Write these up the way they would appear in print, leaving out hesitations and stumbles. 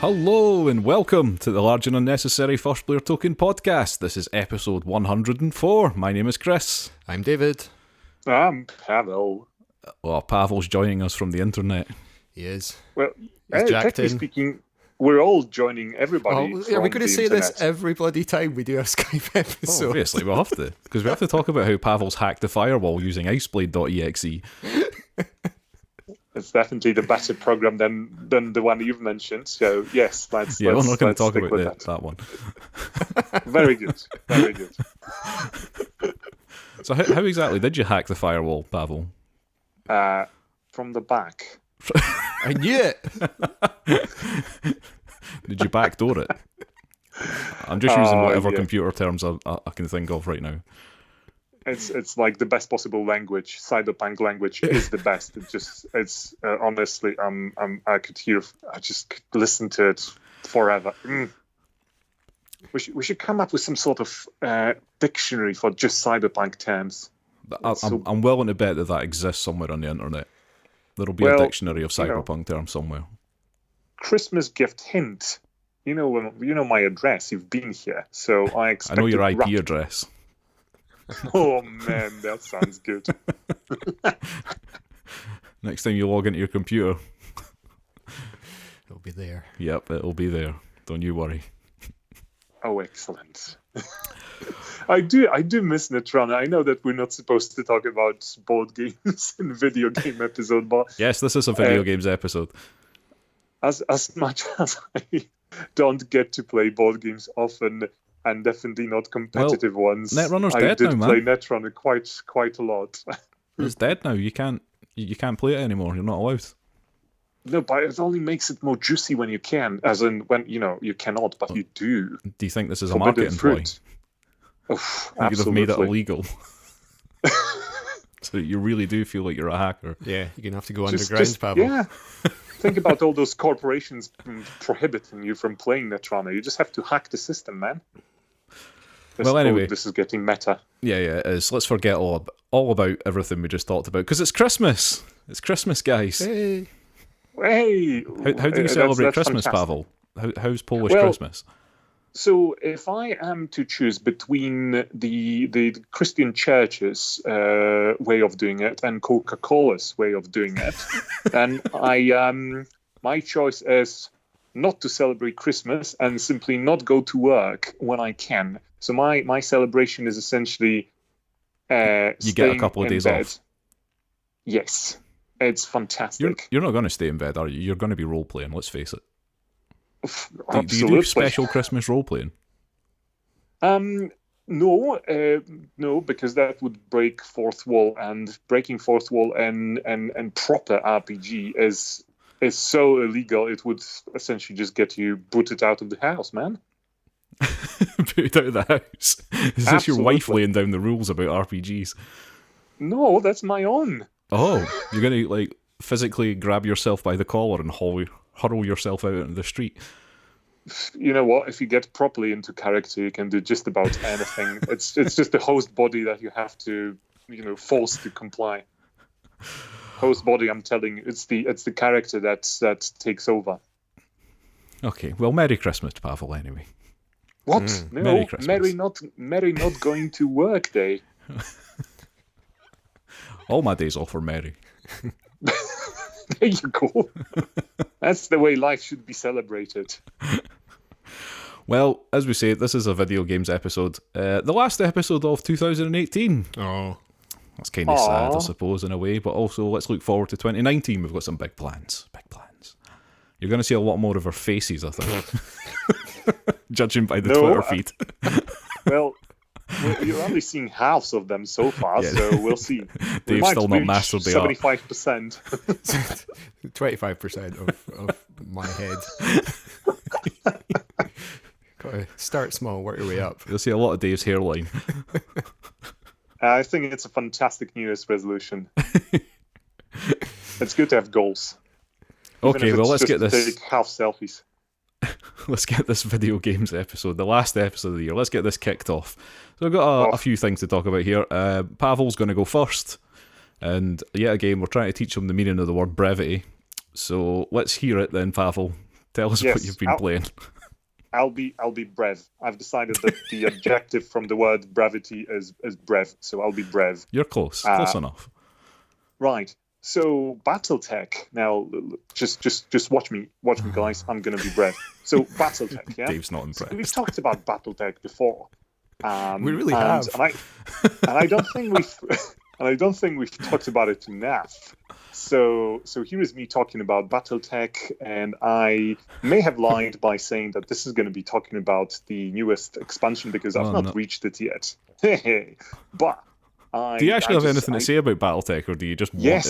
Hello and welcome to the Large and Unnecessary First Player Token podcast. This is episode 104. My name is Chris. I'm David. I'm Pawel. Oh, Pawel's joining us from the internet. He is. Well, He's jacked technically in. speaking, we're all joining everybody. Are we going to say internet. this every bloody time we do a Skype episode? Obviously, we'll have to. Because we have to talk about how Pawel's hacked the firewall using iceblade.exe. It's definitely the better program than the one you've mentioned. So yes, let's. Yeah, we're not going to talk stick about with that one. Very good, very good. So how exactly did you hack the firewall, Pawel? From the back. I knew it. Did you backdoor it? I'm just using whatever yeah. computer terms I can think of right now. It's like the best possible language. Cyberpunk language is the best. It's honestly, I just could listen to it forever. We should come up with some sort of dictionary for just cyberpunk terms. I'm willing to bet that exists somewhere on the internet. There'll be a dictionary of cyberpunk terms somewhere. Christmas gift hint. You know my address. You've been here, so I expect. I know your IP address. Oh man, that sounds good. Next time you log into your computer, It'll be there. yep, it'll be there. Don't you worry. Oh, excellent. I do miss Netrunner. I know that we're not supposed to talk about board games in video game episode, but Yes, this is a video games episode. as much as I don't get to play board games often, and definitely not competitive ones, Netrunner's I dead did now, play man. Netrunner quite a lot. It's dead now. You can't play it anymore. You're not allowed. No, but it only makes it more juicy when you can, as in when you cannot, but you do. Do you think this is a Forbidden marketing ploy? fruit. Oof, You could have made it absolutely. illegal. So you really do feel like you're a hacker. Yeah, you're going to have to go underground, Pawel. Yeah. Think about all those corporations prohibiting you from playing Netrunner. You just have to hack the system, man. Anyway. This is getting meta. Yeah, it is. Let's forget all about everything we just talked about, because it's Christmas. It's Christmas, guys. Hey. Hey! How do you celebrate that's Christmas, fantastic. Pawel? How's Polish Well, Christmas? So if I am to choose between the Christian Church's way of doing it and Coca-Cola's way of doing it, then my choice is not to celebrate Christmas and simply not go to work when I can. So my celebration is essentially You get a couple of days off. Yes, it's fantastic. You're not going to stay in bed, are you? You're going to be role playing. Let's face it. Do Absolutely. you do special Christmas role playing? No, because that would break fourth wall, and breaking fourth wall and proper RPG is so illegal. It would essentially just get you booted out of the house, man. Put out of the house. Is this your wife Absolutely. laying down the rules about RPGs? No, that's my own. Oh, you're going to physically grab yourself by the collar and hurl yourself out into the street. You know what? If you get properly into character, you can do just about anything. It's just the host body that you have to, force to comply. Host body, I'm telling you, it's the character that takes over. Okay, well, Merry Christmas, Pawel, anyway. What? No, Merry Christmas. Merry not going to work day. All my days off are merry. There you go. That's the way life should be celebrated. Well, as we say, this is a video games episode. The last episode of 2018. Oh. That's kind of sad, I suppose, in a way, but also let's look forward to 2019. We've got some big plans. Big plans. You're going to see a lot more of our faces, I think. Judging by the Twitter feed. Well, you're only seeing halves of them so far, Yeah. so we'll see. Dave's still not mastered the art. 75%. 25% of my head. Gotta start small, work your way up. You'll see a lot of Dave's hairline. I think it's a fantastic New Year's resolution. It's good to have goals. Even Okay, if well, it's let's just get to this. take half selfies. Let's get this video games episode, the last episode of the year. Let's get this kicked off. So we've got a few things to talk about here. Pawel's going to go first, and yet again, we're trying to teach him the meaning of the word brevity. So let's hear it then, Pawel. Tell us what you've been playing. I'll be brave. I've decided that the adjective from the word brevity is breve, so I'll be brave. You're close enough. Right. So BattleTech. Now, just watch me, guys. I'm gonna be brave. So BattleTech. Yeah. Dave's not impressed. So we've talked about BattleTech before. We really have. And I don't think we've talked about it enough. So here is me talking about BattleTech, and I may have lied by saying that this is going to be talking about the newest expansion because I've not reached it yet. But do you actually have anything to say about BattleTech, or do you just want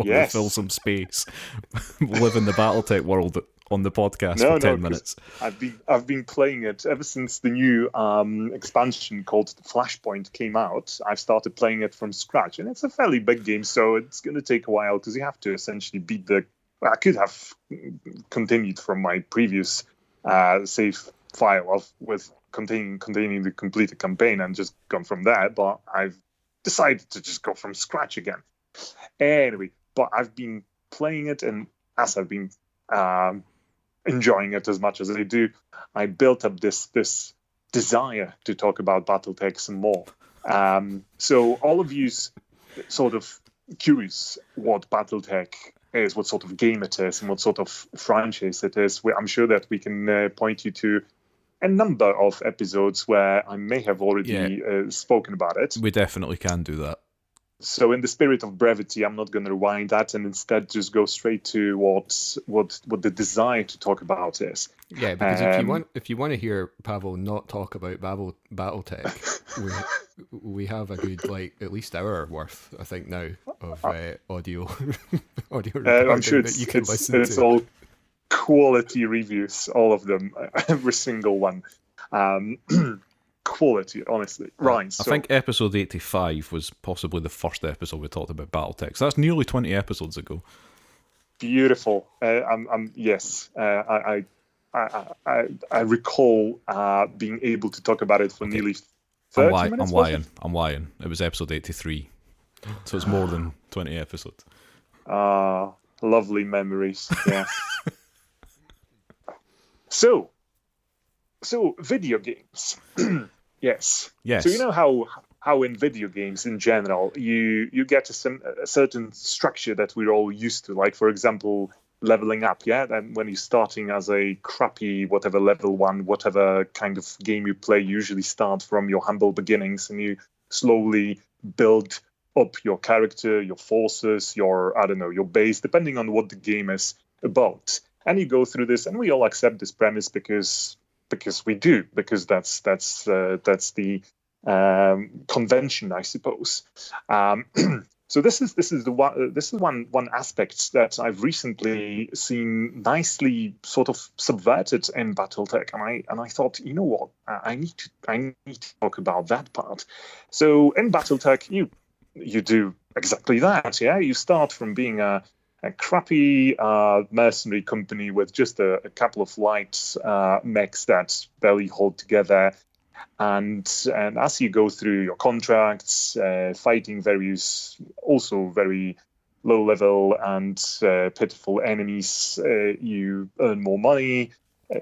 to fill some space, live in the BattleTech world on the podcast for 10 minutes? I've been playing it ever since the new expansion called Flashpoint came out. I've started playing it from scratch, and it's a fairly big game, so it's going to take a while because you have to essentially beat the... I could have continued from my previous save file with containing the completed campaign and just gone from there, but I've decided to just go from scratch again. Anyway, but I've been playing it, and as I've been enjoying it as much as I do, I built up this desire to talk about BattleTech some more. So all of you's sort of curious what BattleTech is, what sort of game it is, and what sort of franchise it is. I'm sure that we can point you to a number of episodes where I may have already spoken about it. We definitely can do that. So in the spirit of brevity, I'm not going to rewind that and instead just go straight to what the desire to talk about is. Yeah, because if you want to hear Pawel not talk about BattleTech, we have a good at least hour worth, I think now, of audio recording I'm sure that you can listen to. It's all quality reviews, all of them, every single one. Quality, honestly. Right. I think episode 85 was possibly the first episode we talked about BattleTech. So that's nearly 20 episodes ago. Beautiful. Yes. I recall being able to talk about it for nearly 30 minutes. I'm lying. It was episode 83. So it's more than 20 episodes. Lovely memories. Yes. So video games. Yes. So you know how in video games in general you get a certain structure that we're all used to. Like, for example, leveling up. Yeah, and when you're starting as a crappy whatever level 1, whatever kind of game you play, you usually start from your humble beginnings and you slowly build up your character, your forces, your base, depending on what the game is about. And you go through this, and we all accept this premise because we do, because that's the convention, I suppose. So this is one aspect that I've recently seen nicely sort of subverted in BattleTech, and I thought, you know what, I need to talk about that part. So in BattleTech, you do exactly that. Yeah, you start from being a crappy mercenary company with just a couple of light mechs that barely hold together, and as you go through your contracts, fighting various also very low level and pitiful enemies, you earn more money,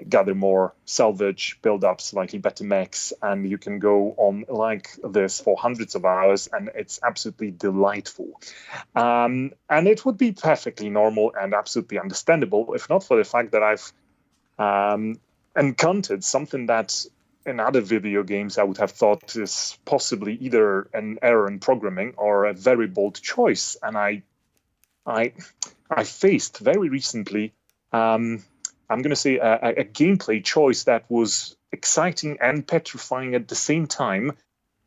gather more salvage, build up slightly better mechs, and you can go on like this for hundreds of hours, and it's absolutely delightful. And it would be perfectly normal and absolutely understandable if not for the fact that I've encountered something that in other video games I would have thought is possibly either an error in programming or a very bold choice. And I faced very recently I'm going to say a gameplay choice that was exciting and petrifying at the same time.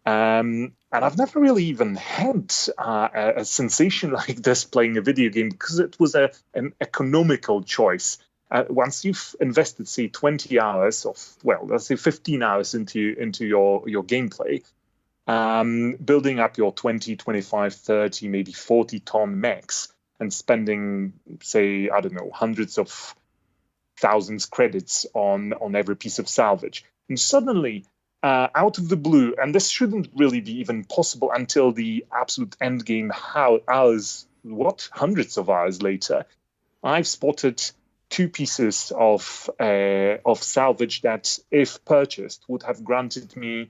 And I've never really even had a sensation like this playing a video game, because it was an economical choice. Once you've invested, say, 20 hours let's say 15 hours into your gameplay, building up your 20, 25, 30, maybe 40-ton mechs and spending, say, I don't know, hundreds of thousands credits on every piece of salvage. And suddenly, out of the blue, and this shouldn't really be even possible until the absolute end game, hundreds of hours later, I've spotted two pieces of salvage that, if purchased, would have granted me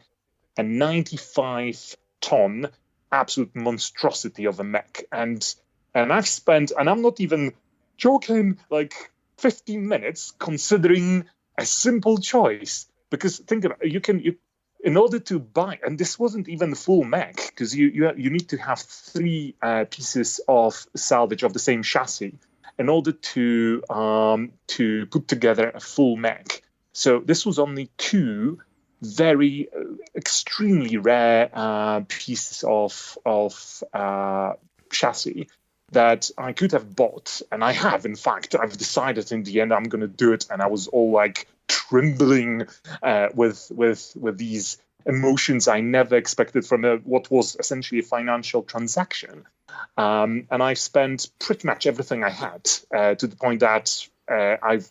a 95-ton absolute monstrosity of a mech. And I've spent, and I'm not even joking, like 15 minutes considering a simple choice. Because think about it, in order to buy, and this wasn't even the full mech, because you need to have three pieces of salvage of the same chassis in order to put together a full mech. So this was only two very extremely rare pieces of chassis that I could have bought, and I have. In fact, I've decided in the end I'm going to do it, and I was all like trembling with these emotions I never expected from what was essentially a financial transaction. And I spent pretty much everything I had to the point that I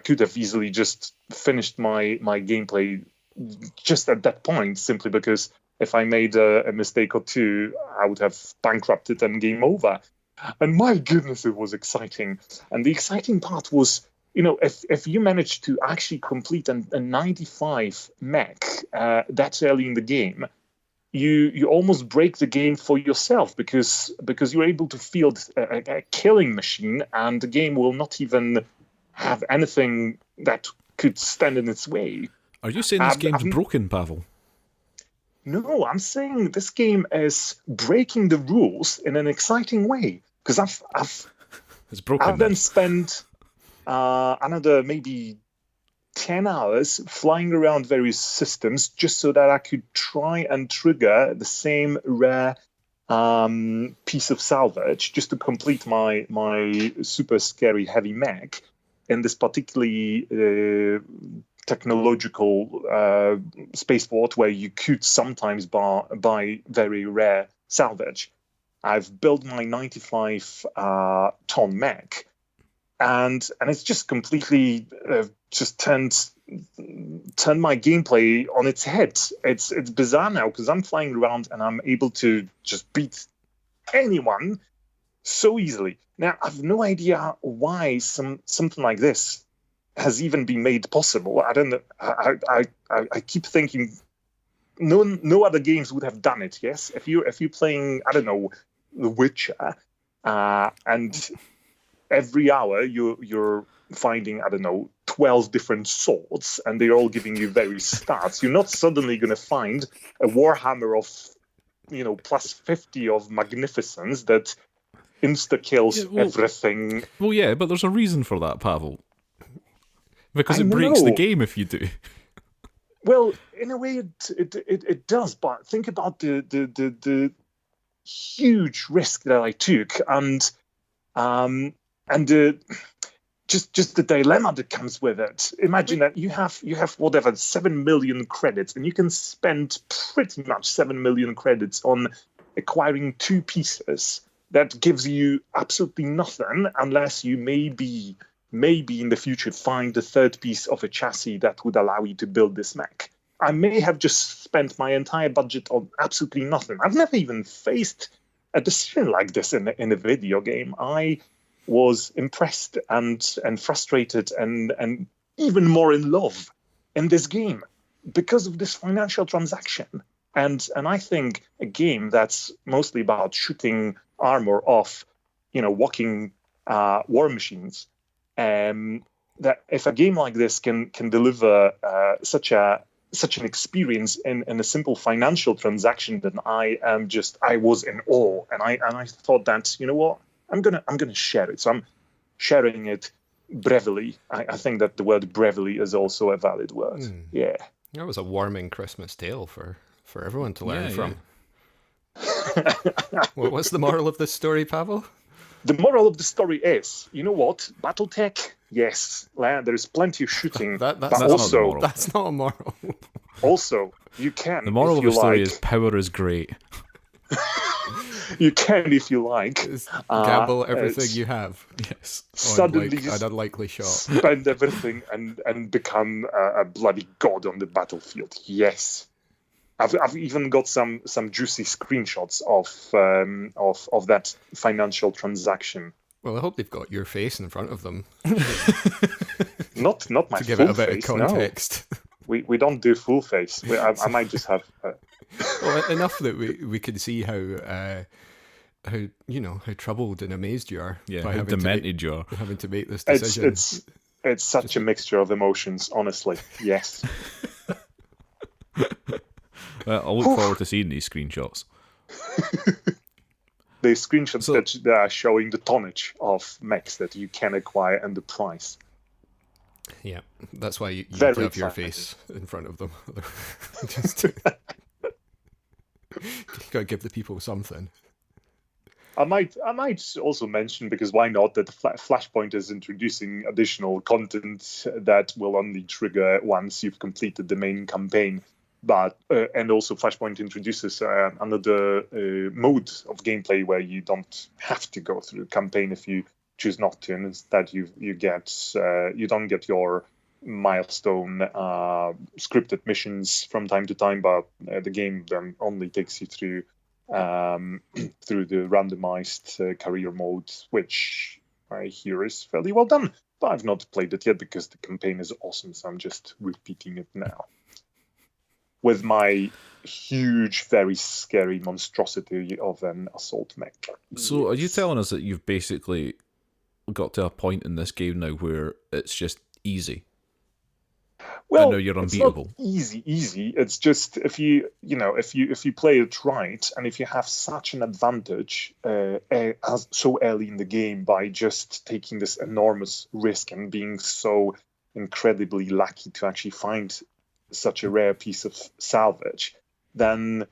could have easily just finished my gameplay just at that point, simply because if I made a mistake or two, I would have bankrupted and game over. And my goodness, it was exciting. And the exciting part was, if you manage to actually complete a 95 mech that early in the game, you almost break the game for yourself because you're able to field a killing machine, and the game will not even have anything that could stand in its way. Are you saying this game's broken, Pawel? No, I'm saying this game is breaking the rules in an exciting way. Because it's broken. I've then spent another maybe 10 hours flying around various systems just so that I could try and trigger the same rare piece of salvage just to complete my super scary heavy mech in this particularly technological spaceport where you could sometimes buy very rare salvage. I've built my 95-ton mech, and it's just completely just turned my gameplay on its head. It's bizarre now because I'm flying around and I'm able to just beat anyone so easily. Now, I've no idea why something like this has even been made possible. I don't know. I keep thinking no other games would have done it. Yes, if you're playing, I don't know, The Witcher, and every hour you're finding, I don't know, 12 different swords, and they're all giving you various stats. You're not suddenly going to find a Warhammer of, plus 50 of magnificence that insta-kills everything. Well, yeah, but there's a reason for that, Pawel. Because it breaks the game if you do. Well, in a way it does, but think about the huge risk that I took, and just the dilemma that comes with it. Imagine that you have whatever 7 million credits, and you can spend pretty much 7 million credits on acquiring two pieces that gives you absolutely nothing unless you maybe in the future find the third piece of a chassis that would allow you to build this mech. I may have just spent my entire budget on absolutely nothing. I've never even faced a decision like this in a video game. I was impressed and frustrated and even more in love in this game because of this financial transaction. And I think a game that's mostly about shooting armor off, walking war machines, that if a game like this can deliver such an experience in a simple financial transaction, then I was in awe, and I thought that, you know what, I'm gonna share it. So I'm sharing it brevely. I think that the word brevely is also a valid word. Yeah, that was a warming Christmas tale for everyone to learn from. What's the moral of this story, Pawel? The moral of the story is, you know what, BattleTech, yes, there's plenty of shooting. That's not a moral. Also, you can. The moral of the story is power is great. You can, if you like, gamble everything you have. Yes. Suddenly, an unlikely shot. Spend everything and become a bloody god on the battlefield. Yes. I've even got some juicy screenshots of that financial transaction. Well, I hope they've got your face in front of them Not my to give full it a bit face. of context. No. We don't do full face. I might just have. Well, enough that we can see how troubled and amazed you are. Yeah, by how having demented you are. having to make this decision. It's such a mixture of emotions, honestly. Yes. Well, I'll look forward to seeing these screenshots. The screenshots that are showing the tonnage of mechs that you can acquire and the price. Yeah, that's why you Very have your exciting. face in front of them. Just gotta give the people something. I might also mention, because why not, that Flashpoint is introducing additional content that will only trigger once you've completed the main campaign. But and also Flashpoint introduces another mode of gameplay where you don't have to go through the campaign if you choose not to, and instead you don't get your milestone scripted missions from time to time, but the game then only takes you through the randomized career mode, which I hear is fairly well done. But I've not played it yet because the campaign is awesome, so I'm just repeating it now. With my huge, very scary monstrosity of an assault mech. So, are you telling us that you've basically got to a point in this game now where it's just easy? Well, and now you're unbeatable. It's not easy. It's just if you play it right, and if you have such an advantage as so early in the game by just taking this enormous risk and being so incredibly lucky to actually find such a rare piece of salvage, then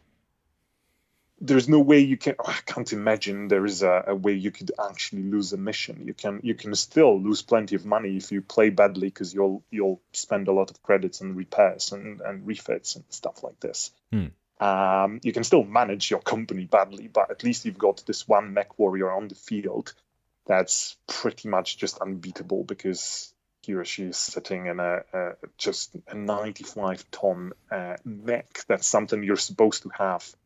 there's no way you can. I can't imagine there is a way you could actually lose a mission. You can still lose plenty of money if you play badly, because you'll spend a lot of credits on repairs and refits and stuff like this. You can still manage your company badly, but at least you've got this one mech warrior on the field that's pretty much just unbeatable, because he or she is sitting in just a 95-ton mech. That's something you're supposed to have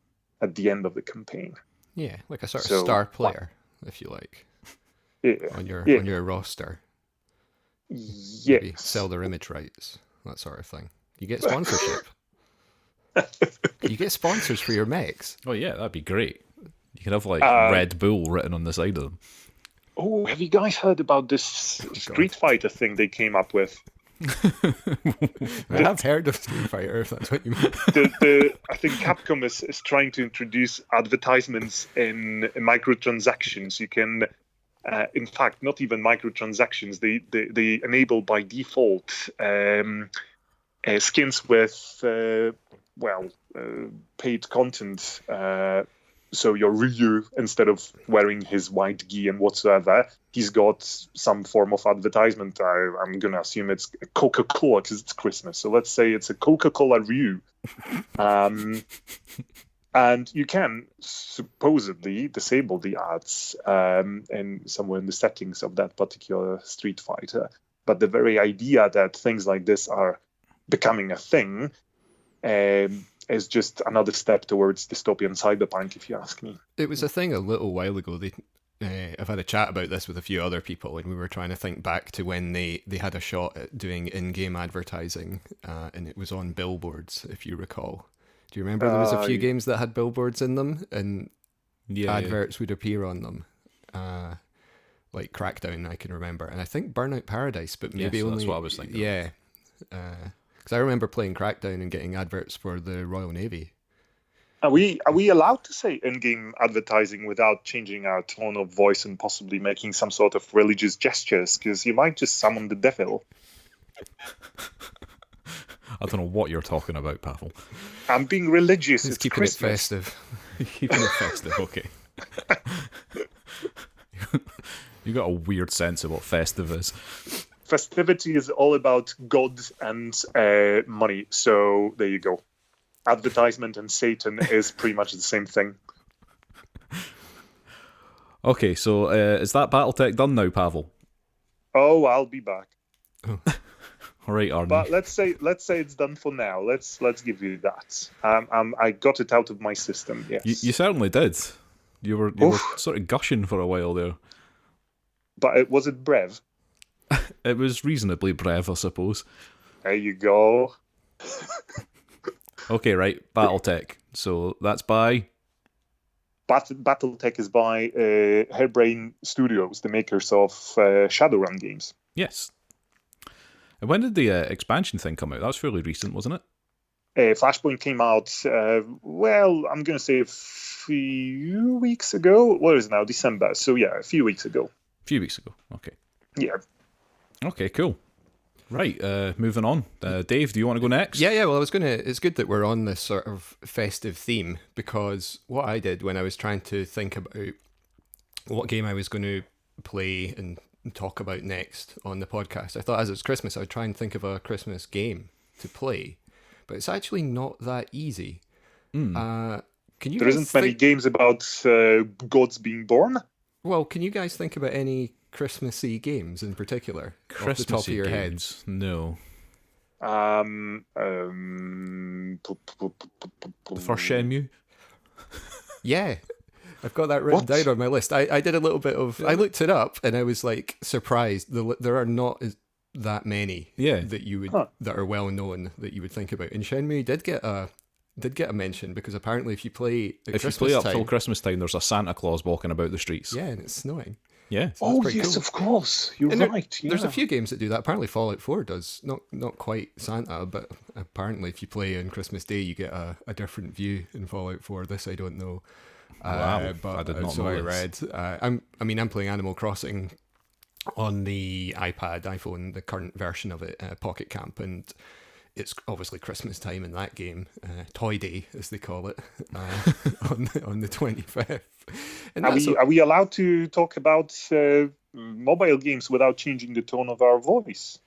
at the end of the campaign. Yeah, like a sort of star player, if you like, on your roster. Yes. Maybe sell their image rights, that sort of thing. You get sponsorship. You get sponsors for your mechs. Oh yeah, that'd be great. You could have like Red Bull written on the side of them. Oh, have you guys heard about this Street Fighter thing they came up with? I have heard of Street Fighter, if that's what you mean. I think Capcom is trying to introduce advertisements in microtransactions. You can, in fact, not even microtransactions. They enable by default skins with paid content. So your Ryu, instead of wearing his white gi and whatsoever, he's got some form of advertisement. I'm going to assume it's Coca-Cola because it's Christmas. So let's say it's a Coca-Cola Ryu. And you can supposedly disable the ads somewhere in the settings of that particular Street Fighter. But the very idea that things like this are becoming a thing is just another step towards dystopian cyberpunk, if you ask me. It was a thing a little while ago. I've had a chat about this with a few other people, and we were trying to think back to when they had a shot at doing in-game advertising, and it was on billboards, if you recall. Do you remember there was a few games that had billboards in them, and adverts would appear on them? Like Crackdown, I can remember, and I think Burnout Paradise, but maybe only... that's what I was thinking. Yeah. Because I remember playing Crackdown and getting adverts for the Royal Navy. Are we allowed to say in-game advertising without changing our tone of voice and possibly making some sort of religious gestures? Because you might just summon the devil. I don't know what you're talking about, Pawel. I'm being religious. It's keeping Christmas. it festive. Keeping it festive, okay. You got a weird sense of what festive is. Festivity is all about God and money. So there you go. Advertisement and Satan is pretty much the same thing. Okay, so is that BattleTech done now, Pawel? Oh, I'll be back. All right, Arnie. But let's say it's done for now. Let's give you that. I got it out of my system. Yes, You certainly did. You were sort of gushing for a while there. But was it Brev? It was reasonably brave, I suppose. There you go. Okay, right. BattleTech. So that's by... BattleTech is by Hairbrain Studios, the makers of Shadowrun games. Yes. And when did the expansion thing come out? That was fairly recent, wasn't it? Flashpoint came out, I'm going to say a few weeks ago. What is it now? December. So, yeah, a few weeks ago. A few weeks ago. Okay. Yeah. Okay, cool. Right, moving on. Dave, do you want to go next? Yeah, well, it's good that we're on this sort of festive theme, because what I did when I was trying to think about what game I was going to play and talk about next on the podcast, I thought as it's Christmas, I would try and think of a Christmas game to play, but it's actually not that easy. Can you? There isn't many games about gods being born. Well, can you guys think about any Christmassy games in particular off the top of your heads? No. The first Shenmue? Yeah, I've got that written down on my list. I did a little bit of... I looked it up and I was like surprised. There are not that many that you would that are well known that you would think about. And Shenmue did get a mention, because apparently if you play up till Christmas time, there's a Santa Claus walking about the streets. Yeah, and it's snowing. Yeah. So yes, cool. Of course. You're right. There's a few games that do that. Apparently Fallout 4 does. Not quite Santa, but apparently if you play on Christmas Day, you get a different view in Fallout 4. This I don't know. Wow, but I did not so know I this. read. I'm playing Animal Crossing on the iPhone, the current version of it, Pocket Camp, and it's obviously Christmas time in that game, Toy Day as they call it, on the 25th. And are we allowed to talk about mobile games without changing the tone of our voice?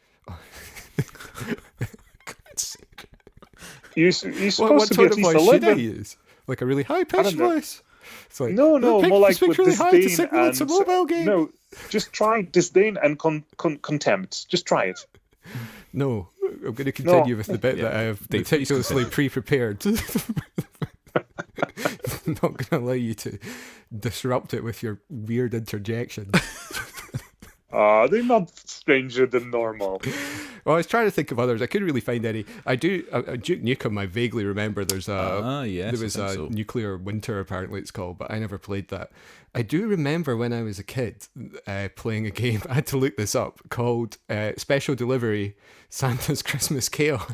You're supposed to be at least a little bit. Use? Like a really high pitched voice? It's like, no, more like with really disdain it's a mobile game. No, just try disdain and contempt. Just try it. No, I'm going to continue with the bit that I have meticulously pre-prepared. I'm not going to allow you to disrupt it with your weird interjection. They're not stranger than normal. Well, I was trying to think of others. I couldn't really find any. I do. Duke Nukem, I vaguely remember. There was a Nuclear Winter, apparently it's called, but I never played that. I do remember when I was a kid playing a game, I had to look this up, called Special Delivery Santa's Christmas Chaos.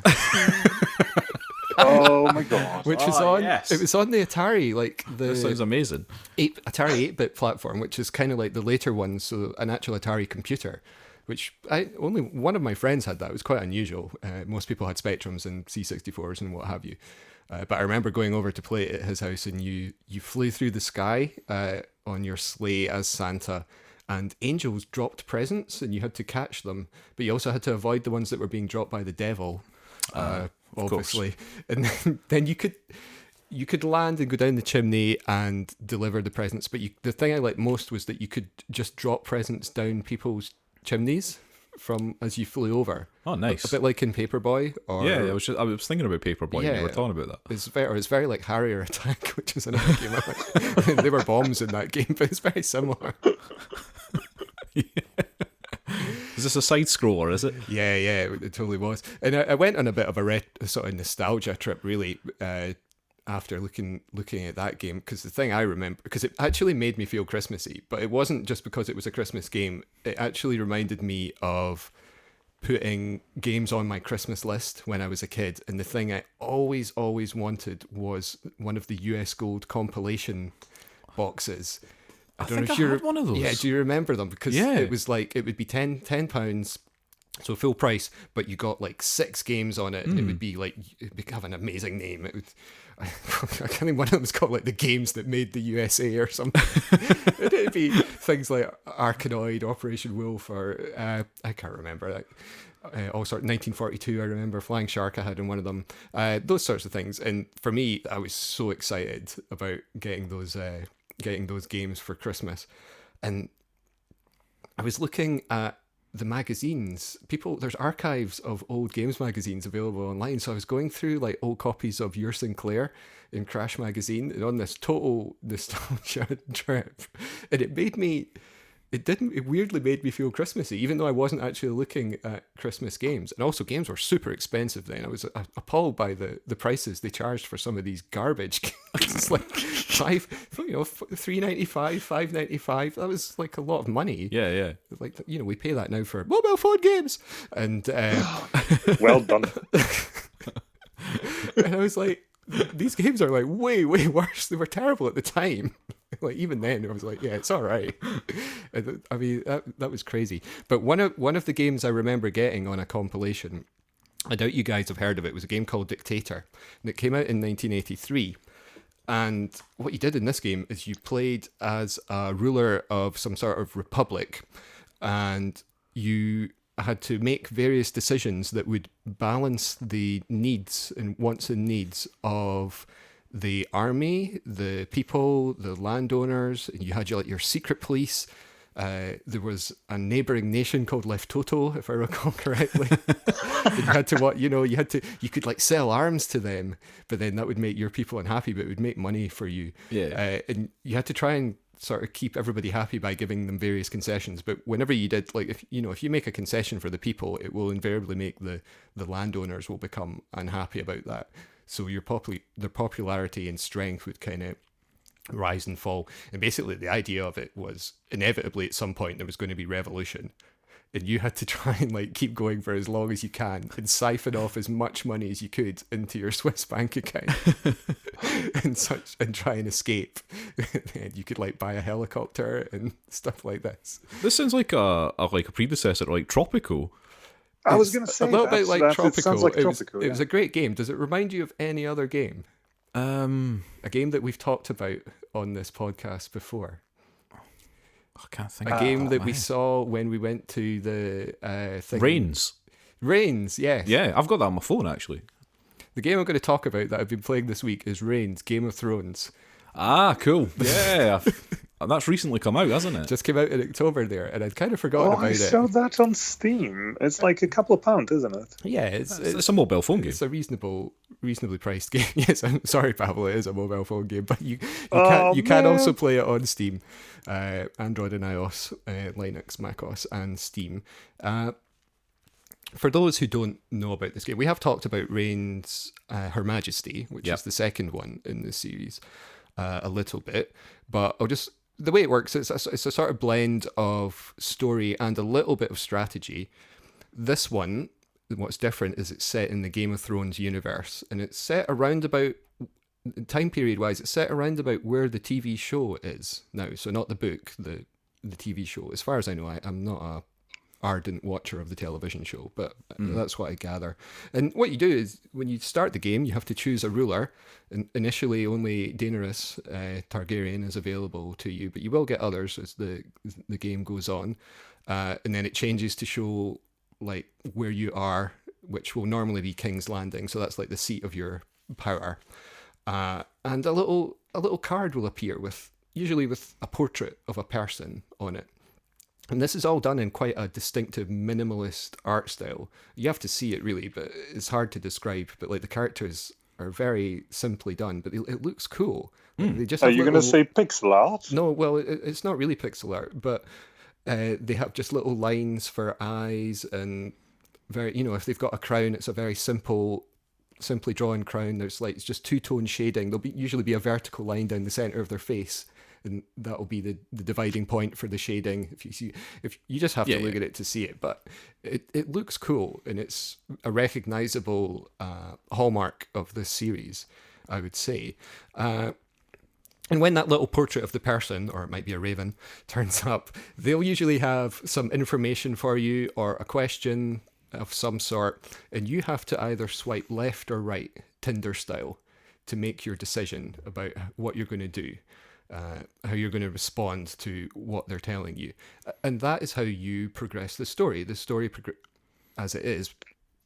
Oh my god! Which was on. Yes. It was on the Atari, That sounds amazing. Atari 8-bit platform, which is kind of like the later ones, so an actual Atari computer. Which only one of my friends had that. It was quite unusual. Most people had Spectrums and C64s and what have you. But I remember going over to play it at his house, and you flew through the sky on your sleigh as Santa, and angels dropped presents, and you had to catch them. But you also had to avoid the ones that were being dropped by the devil. Obviously, and then you could land and go down the chimney and deliver the presents. But the thing I liked most was that you could just drop presents down people's chimneys from as you flew over. Oh, nice! A bit like in Paperboy. I was thinking about Paperboy. Yeah, you were talking about that. It's very like Harrier Attack, which is another game. I mean, they were bombs in that game, but it's very similar. Is this a side scroller, is it? Yeah, it totally was. And I went on a bit of a sort of nostalgia trip, really, after looking at that game, because the thing I remember, because it actually made me feel Christmassy, but it wasn't just because it was a Christmas game. It actually reminded me of putting games on my Christmas list when I was a kid, and the thing I always wanted was one of the US Gold compilation boxes. I think I had one of those. Yeah, do you remember them? Because it was like, it would be £10, so full price, but you got like 6 games on it, and it would be like, it would have an amazing name. It would, I think one of them was called like the games that made the USA or something. It'd be things like Arkanoid, Operation Wolf, or I can't remember. All sorts. 1942, I remember Flying Shark I had in one of them. Those sorts of things. And for me, I was so excited about getting those games for Christmas. And I was looking at the magazines. There's archives of old games magazines available online, so I was going through like old copies of Your Sinclair in Crash magazine, and on this total nostalgia trip, and it made me It weirdly made me feel Christmassy, even though I wasn't actually looking at Christmas games. And also, games were super expensive then. I was appalled by the prices they charged for some of these garbage games. It's like $3.95, $5.95. That was like a lot of money. Yeah. Like, we pay that now for mobile phone games. And Well done. and I was like, these games are like way, way worse. They were terrible at the time. Like, even then, I was like, yeah, it's all right. I mean, that was crazy. But one of the games I remember getting on a compilation, I doubt you guys have heard of it, was a game called Dictator. And it came out in 1983. And what you did in this game is you played as a ruler of some sort of republic. And you had to make various decisions that would balance the needs and wants and needs of the army, the people, the landowners. You had your secret police. There was a neighboring nation called Leftoto, if I recall correctly. You had to you could like sell arms to them, but then that would make your people unhappy, but it would make money for you. Yeah. And you had to try and sort of keep everybody happy by giving them various concessions. But whenever you did, like, if you make a concession for the people, it will invariably make the landowners will become unhappy about that. So their popularity and strength would kind of rise and fall. And basically the idea of it was inevitably at some point there was going to be revolution. And you had to try and like keep going for as long as you can and siphon off as much money as you could into your Swiss bank account and try and escape. And you could like buy a helicopter and stuff like this. This sounds like a predecessor, like Tropico. I was going to say a little bit like Tropico. It sounds like Tropico. It was a great game. Does it remind you of any other game? A game that we've talked about on this podcast before. I can't think. A game that we saw when we went to the thing. Reigns, yes. Yeah, I've got that on my phone actually. The game I'm going to talk about that I've been playing this week is Reigns, Game of Thrones. Ah, cool. Yeah. That's recently come out, hasn't it? Just came out in October there, and I'd kind of forgotten about it. I saw that on Steam. It's like a couple of pounds, isn't it? Yeah, it's a mobile phone game. It's a reasonably priced game. Yes, I'm sorry, Pawel, it is a mobile phone game, but you can also play it on Steam, Android and iOS, Linux, macOS, and Steam. For those who don't know about this game, we have talked about Reigns, Her Majesty, which is the second one in the series, a little bit, but the way it works, it's a sort of blend of story and a little bit of strategy. This one, what's different is it's set in the Game of Thrones universe, and it's set around about, time period wise, it's set around about where the TV show is now. So not the book, the TV show. As far as I know, I'm not a ardent watcher of the television show, but that's what I gather. And what you do is, when you start the game, you have to choose a ruler. And initially, only Daenerys Targaryen is available to you, but you will get others as the game goes on. And then it changes to show like where you are, which will normally be King's Landing. So that's like the seat of your power. And a little card will appear usually with a portrait of a person on it. And this is all done in quite a distinctive minimalist art style. You have to see it really, but it's hard to describe. But like the characters are very simply done, but it looks cool. They just are you going to say pixel art? No, well, it's not really pixel art, but they have just little lines for eyes and very, if they've got a crown, it's a very simply drawn crown. There's like, it's just two-tone shading. There'll usually be a vertical line down the center of their face. And that'll be the dividing point for the shading. If you just have to look at it to see it, but it looks cool, and it's a recognizable hallmark of this series, I would say. And when that little portrait of the person, or it might be a raven, turns up, they'll usually have some information for you or a question of some sort, and you have to either swipe left or right, Tinder style, to make your decision about what you're going to do. How you're going to respond to what they're telling you. And that is how you progress the story. The story, as it is,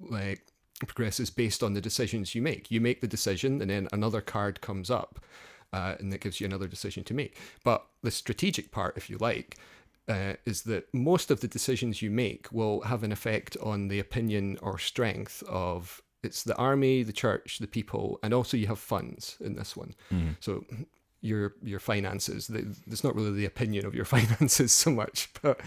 like, progresses based on the decisions you make. You make the decision, and then another card comes up, and that gives you another decision to make. But the strategic part, if you like, is that most of the decisions you make will have an effect on the opinion or strength of, it's the army, the church, the people, and also you have funds in this one. So your finances. It's not really the opinion of your finances so much, but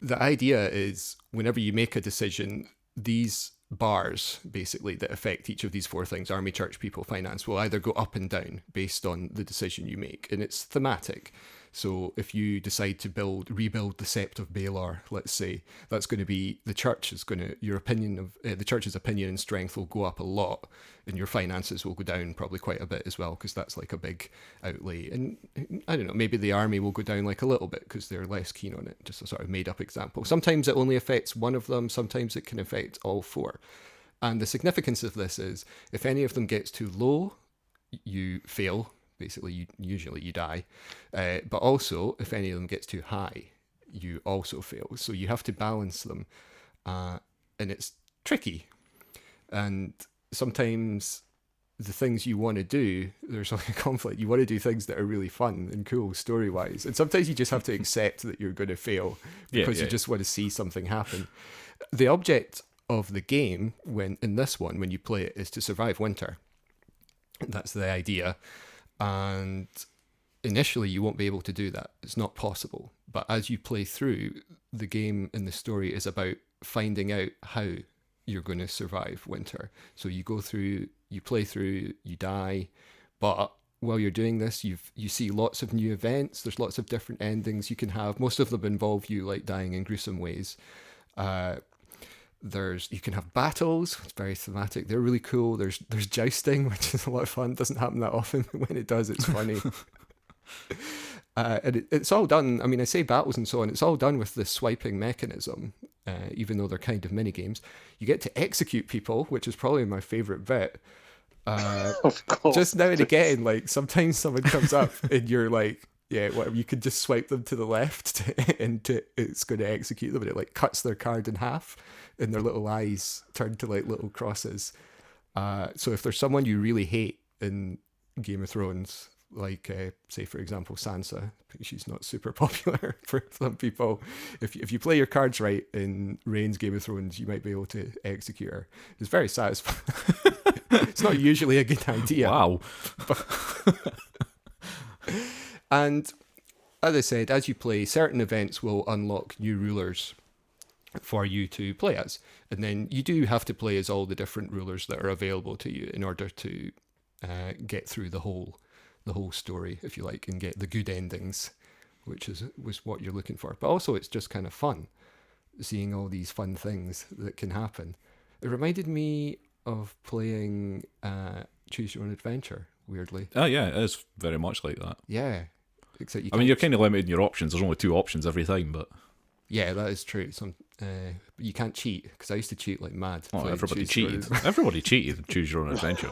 the idea is whenever you make a decision, these bars basically that affect each of these four things, army, church, people, finance, will either go up and down based on the decision you make, and it's thematic. So if you decide to rebuild the Sept of Baelor, let's say, that's going to be the church's opinion and strength will go up a lot, and your finances will go down probably quite a bit as well, because that's like a big outlay. And I don't know, maybe the army will go down like a little bit because they're less keen on it. Just a sort of made up example. Sometimes it only affects one of them. Sometimes it can affect all four. And the significance of this is if any of them gets too low, you fail. Basically, usually you die. But also, if any of them gets too high, you also fail. So you have to balance them. And it's tricky. And sometimes the things you want to do, there's like a conflict. You want to do things that are really fun and cool story-wise. And sometimes you just have to accept that you're going to fail because you just want to see something happen. The object of the game, when you play it, is to survive winter. That's the idea. And initially you won't be able to do that. It's not possible. But as you play through, the game and the story is about finding out how you're going to survive winter. So you go through, you play through, you die, but while you're doing this, you see lots of new events. There's lots of different endings you can have. Most of them involve you like dying in gruesome ways. You can have battles. It's very thematic. They're really cool. There's jousting, which is a lot of fun. It doesn't happen that often, but when it does, it's funny. And it's all done. I mean, I say battles and so on. It's all done with this swiping mechanism, even though they're kind of mini games. You get to execute people, which is probably my favorite bit. Of course. Just now and again, like sometimes someone comes up and you're like, yeah, whatever. You could just swipe them to the left, and it's going to execute them, and it like cuts their card in half, and their little eyes turn to like little crosses. So if there's someone you really hate in Game of Thrones, like say for example Sansa, she's not super popular for some people. If you play your cards right in Rhaen's Game of Thrones, you might be able to execute her. It's very satisfying. It's not usually a good idea. Wow. And as I said, as you play, certain events will unlock new rulers for you to play as. And then you do have to play as all the different rulers that are available to you in order to get through the whole story, if you like, and get the good endings, which was what you're looking for. But also it's just kind of fun, seeing all these fun things that can happen. It reminded me of playing Choose Your Own Adventure, weirdly. Oh yeah, it is very much like that. Yeah. Except you're kind of limited in your options. There's only 2 options every time, but... Yeah, that is true. You can't cheat, because I used to cheat like mad. Oh, everybody cheated. Everybody cheated in Choose Your Own Adventure.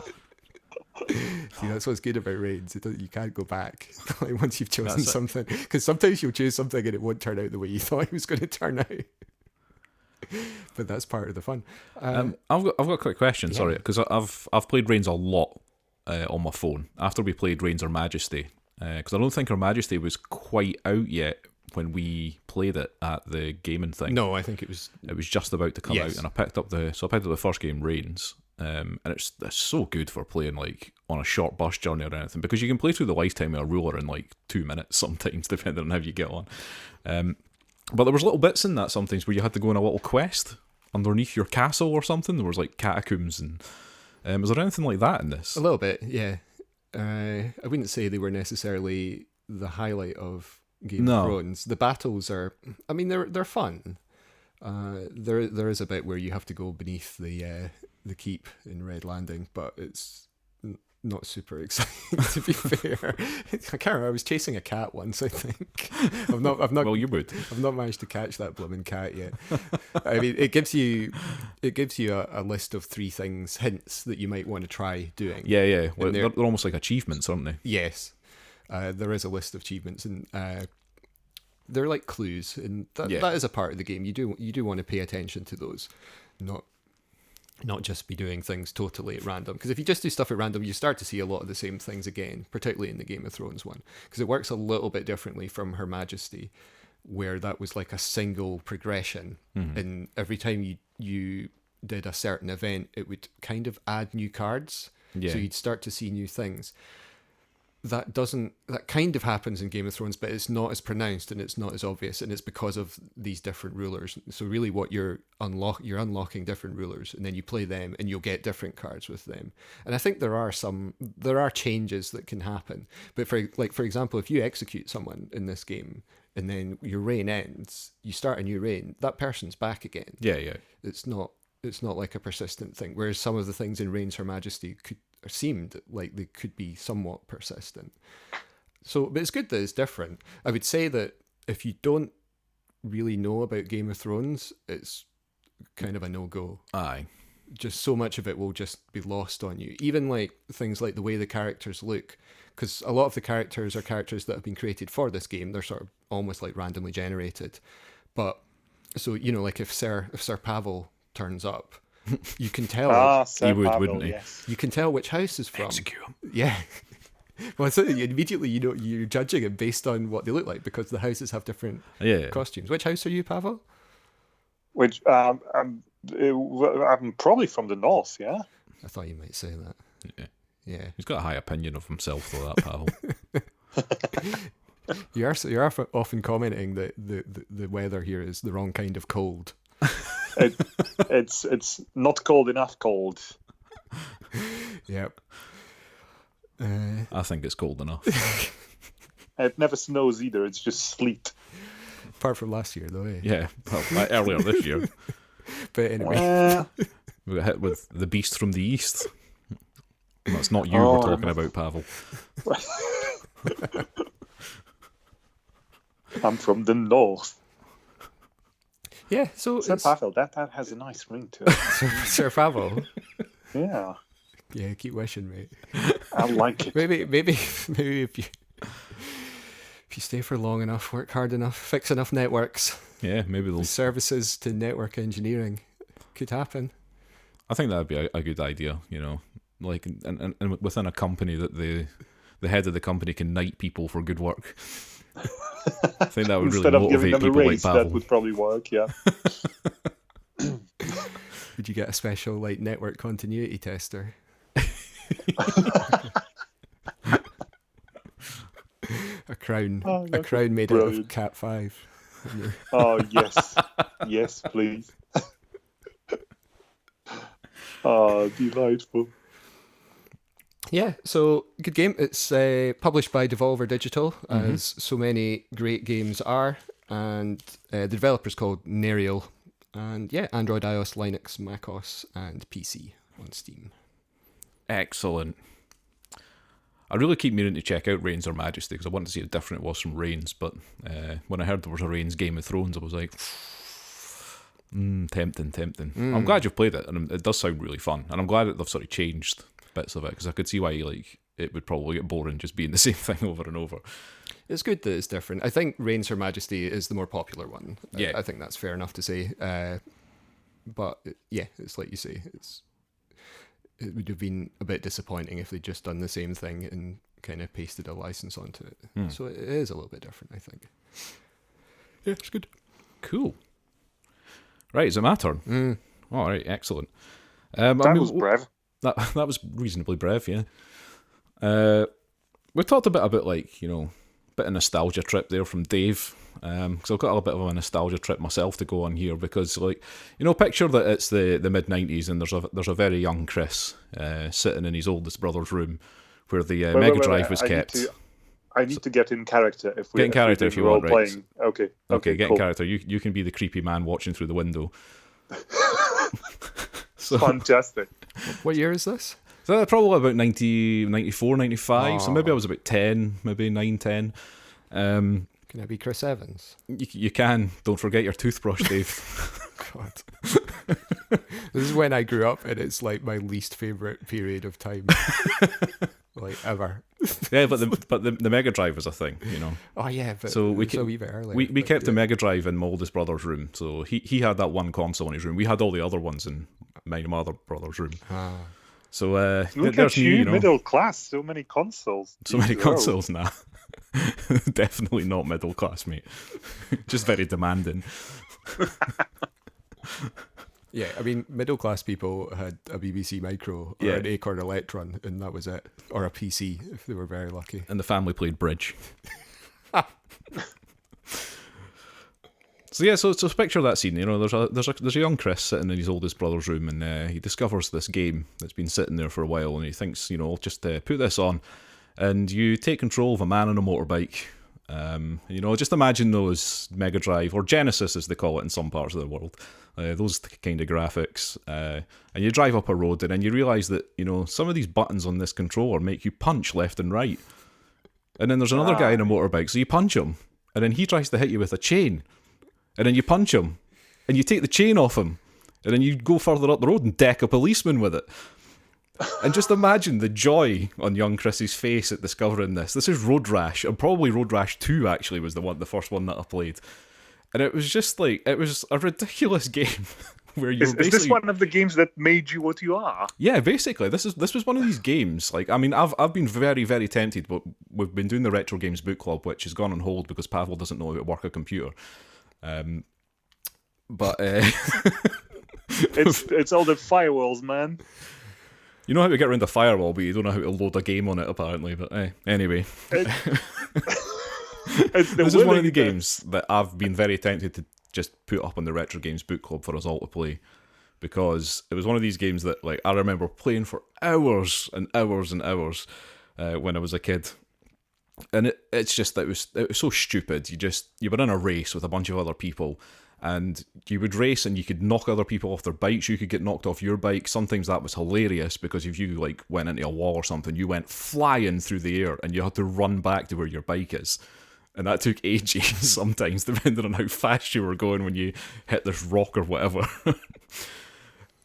See, that's what's good about raids. You can't go back like once you've chosen something. Because sometimes you'll choose something and it won't turn out the way you thought it was going to turn out. But that's part of the fun. I've got a quick question, sorry, because I've played Reigns a lot on my phone after we played Reigns Her Majesty, because I don't think Her Majesty was quite out yet when we played it at the gaming thing. No, I think it was just about to come out, and I picked up the first game, Reigns, and it's so good for playing like on a short bus journey or anything, because you can play through the lifetime of a ruler in like 2 minutes sometimes, depending on how you get on. But there was little bits in that sometimes where you had to go on a little quest underneath your castle or something. There was like catacombs, and was there anything like that in this? A little bit, yeah. I wouldn't say they were necessarily the highlight of Game of Thrones. The battles are, I mean, they're fun. There is a bit where you have to go beneath the keep in Red Landing, but it's not super exciting, to be fair. I can't remember. I was chasing a cat once, I think. I've not. Well, you would. I've not managed to catch that blooming cat yet. I mean, it gives you a list of 3 hints that you might want to try doing. Yeah. Well, they're almost like achievements, aren't they? Yes. There is a list of achievements, and they're like clues, and that is a part of the game. You do want to pay attention to those, not just be doing things totally at random. Because if you just do stuff at random, you start to see a lot of the same things again, particularly in the Game of Thrones one, because it works a little bit differently from Her Majesty, where that was like a single progression, and every time you did a certain event, it would kind of add new cards, so you'd start to see new things. that kind of happens in Game of Thrones, but it's not as pronounced and it's not as obvious, and it's because of these different rulers. So really what you're unlocking different rulers, and then you play them and you'll get different cards with them. And I think there are changes that can happen. But for example, if you execute someone in this game and then your reign ends, you start a new reign, that person's back again. Yeah. It's not like a persistent thing. Whereas some of the things in Reigns Her Majesty seemed like they could be somewhat persistent. So, but it's good that it's different. I would say that if you don't really know about Game of Thrones, it's kind of a no-go. Aye. Just so much of it will just be lost on you. Even like things like the way the characters look, because a lot of the characters are characters that have been created for this game. They're sort of almost like randomly generated. But so, you know, like if Sir Pawel turns up, you can tell. He would, wouldn't he? Yes. You can tell which house is from. Execute him. Yeah. Well, so immediately you're judging it based on what they look like, because the houses have different costumes. Which house are you, Pawel? Which I'm probably from the north. Yeah. I thought you might say that. Yeah. He's got a high opinion of himself, though. That Pawel. You are often commenting that the weather here is the wrong kind of cold. It's not cold enough cold. Yep. I think it's cold enough. It never snows either. It's just sleet. Apart from last year, though, eh? Yeah, well, earlier this year. But anyway. We got hit with the beast from the east. That's not you we're talking about, Pawel. I'm from the north. Yeah, so Sir Pawel, that has a nice ring to it. Sir Pawel. Yeah. Yeah, keep wishing, mate. I like it. Maybe if you stay for long enough, work hard enough, fix enough networks. Yeah, maybe the services to network engineering could happen. I think that'd be a good idea, you know, like and within a company that the head of the company can knight people for good work. I think that would really motivate people like Pawel. That would probably work, yeah. Would you get a special like network continuity tester? a crown made brilliant. out of Cat 5. Oh yes, yes, please. Oh, delightful. Yeah, so good game. It's published by Devolver Digital, as so many great games are, and the developer's called Nerial, and yeah, Android, iOS, Linux, macOS, and PC on Steam. Excellent. I really keep meaning to check out Reigns Her Majesty because I wanted to see how different it was from Reigns, but when I heard there was a Reigns Game of Thrones, I was like, tempting. I'm glad you've played it, and it does sound really fun, and I'm glad that they've sort of changed bits of it, because I could see why like it would probably get boring just being the same thing over and over. It's good that it's different. I think Reigns Her Majesty is the more popular one. Yeah. I think that's fair enough to say. But yeah, it's like you say, it would have been a bit disappointing if they'd just done the same thing and kind of pasted a license onto it. So it is a little bit different, I think. Yeah, it's good. Cool. Right, is it my turn? All right, excellent. That was brave. That was reasonably brave, yeah. We talked a bit about, like, you know, a bit of nostalgia trip there from Dave, because I've got a little bit of a nostalgia trip myself to go on here, because, like, you know, picture that it's the mid-90s and there's a very young Chris sitting in his oldest brother's room where the Mega Drive was kept. I need to get in character if we get in character if you want, right? Playing. Okay, get cool. in character. You can be the creepy man watching through the window. Fantastic. What year is this? So probably about 94, 95. So maybe I was about 10, maybe 9, 10. Can I be Chris Evans? You can. Don't forget your toothbrush, Dave. God. This is when I grew up, and it's like my least favourite period of time. Like, ever. Yeah, but the Mega Drive was a thing, you know. Oh, yeah, but so it was a wee bit earlier. We kept the Mega Drive in my oldest brother's room. So he had that one console in his room. We had all the other ones in my other brother's room. So look there's at you, know, middle class. So many consoles. So many consoles now. Definitely not middle class, mate. Just very demanding. Yeah, I mean, middle class people had a BBC Micro or an Acorn Electron, and that was it, or a PC if they were very lucky. And the family played bridge. So yeah, so picture that scene. You know, there's a young Chris sitting in his oldest brother's room, and he discovers this game that's been sitting there for a while, and he thinks, you know, I'll just put this on, and you take control of a man on a motorbike. You know, just imagine those Mega Drive or Genesis, as they call it in some parts of the world. Those kind of graphics, and you drive up a road, and then you realise that, you know, some of these buttons on this controller make you punch left and right. And then there's another guy in a motorbike, so you punch him, and then he tries to hit you with a chain. And then you punch him, and you take the chain off him, and then you go further up the road and deck a policeman with it. And just imagine the joy on young Chris's face at discovering this. This is Road Rash, and probably Road Rash 2 actually was the first one that I played. And it was just like, it was a ridiculous game where you Is this one of the games that made you what you are? Yeah, basically, this was one of these games. Like, I mean, I've been very, very tempted, but we've been doing the Retro Games Book Club, which has gone on hold because Pawel doesn't know how to work a computer. But it's all the firewalls, man. You know how to get around a firewall, but you don't know how to load a game on it, apparently. But anyway, this is one of the games that I've been very tempted to just put up on the Retro Games Book Club for us all to play, because it was one of these games that, like, I remember playing for hours and hours and hours when I was a kid. And it's just that it was so stupid. You were in a race with a bunch of other people, and you would race and you could knock other people off their bikes. You could get knocked off your bike. Sometimes that was hilarious because if you like went into a wall or something, you went flying through the air and you had to run back to where your bike is. And that took ages sometimes, depending on how fast you were going when you hit this rock or whatever.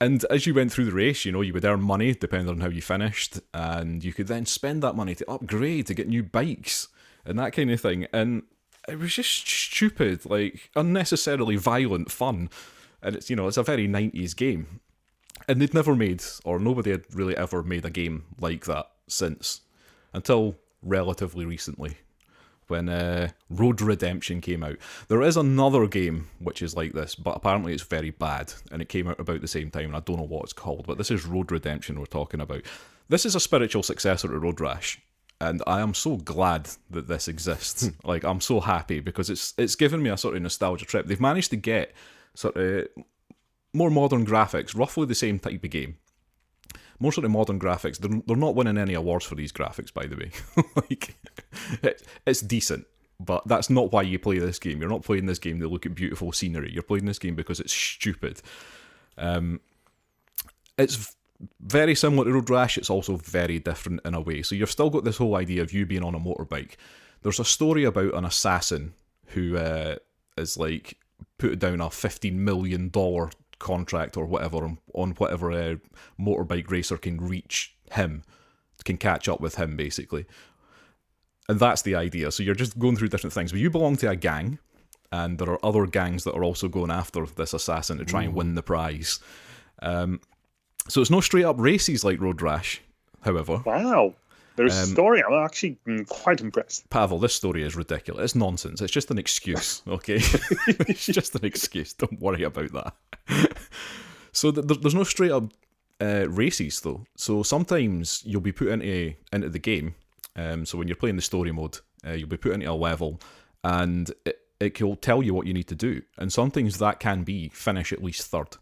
And as you went through the race, you know, you would earn money depending on how you finished, and you could then spend that money to upgrade, to get new bikes, and that kind of thing. And it was just stupid, like, unnecessarily violent fun. And it's, you know, it's a very 90s game. And they'd never made, or nobody had really ever made a game like that since, until relatively recently, when Road Redemption came out. There is another game which is like this, but apparently it's very bad, and it came out about the same time, and I don't know what it's called, but this is Road Redemption we're talking about. This is a spiritual successor to Road Rash, and I am so glad that this exists. Like, I'm so happy, because it's given me a sort of nostalgia trip. They've managed to get sort of more modern graphics, roughly the same type of game. More sort of modern graphics. They're not winning any awards for these graphics, by the way. Like, it's decent, but that's not why you play this game. You're not playing this game to look at beautiful scenery. You're playing this game because it's stupid. It's very similar to Road Rash. It's also very different in a way. So you've still got this whole idea of you being on a motorbike. There's a story about an assassin who is like put down a $15 million contract or whatever on whatever motorbike racer can reach him, can catch up with him, basically. And that's the idea. So you're just going through different things. But you belong to a gang, and there are other gangs that are also going after this assassin to try and win the prize. So it's no straight up races like Road Rash, however. Wow. There's a story. I'm actually quite impressed. Pawel, this story is ridiculous. It's nonsense. It's just an excuse, okay? It's just an excuse. Don't worry about that. So there's no straight up races, though. So sometimes you'll be put into the game. So when you're playing the story mode, you'll be put into a level, and it will tell you what you need to do. And sometimes that can be finish at least third.